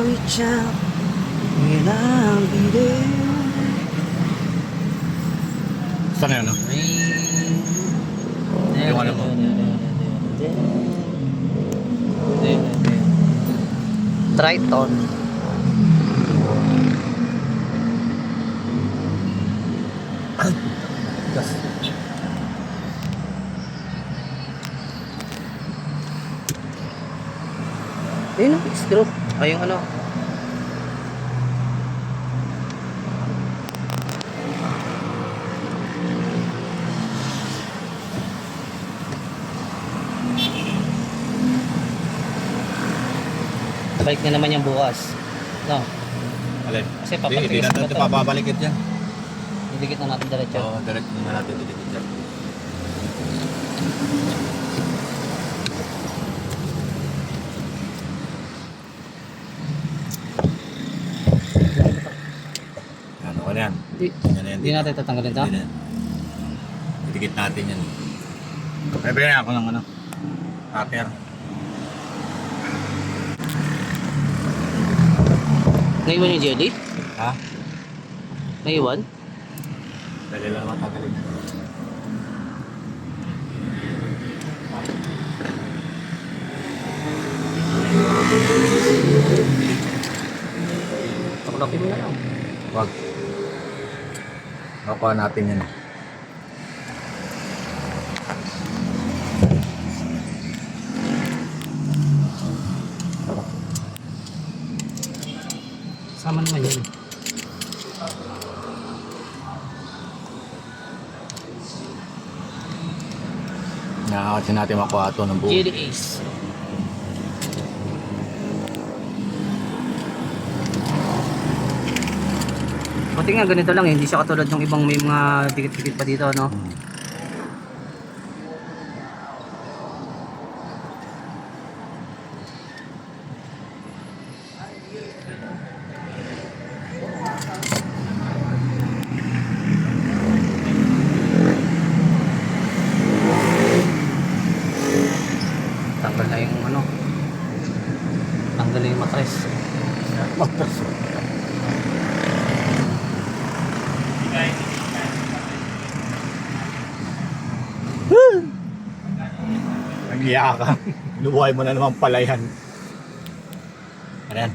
reach out and I'll be there. Saan yun, no? Yung ano mo? Triton. Gas. Ayun o, screw. Ay, yung ano. Balik na naman yung bukas. No? Alin? Kasi Hindi papatigas natin na ito to. papabalikit yan. Didikit na natin diretso. Oo, direct na natin didikit yan. Ano ka na yan? Hindi natin tatanggalin to. Hindi na. Didikit natin yan. Bibigyan ako ng ano? Cutter. Naiwan yung jelly? Ha? Naiwan? Dali lang naman tagalin. Tuklakin mo na lang. Wag. Nakuha natin yan. Sama naman yun. Nakakatsin natin makuha ito ng buo. Jelly Ace. Buti nga ganito lang eh. Hindi siya katulad ng ibang may mga dikit-dikit pa dito, no? Tanggal na yung ano. Tanggal na yung matres. Matas. Nag-iyak ka. Inubuhay mo na naman pala yan. Ano yan?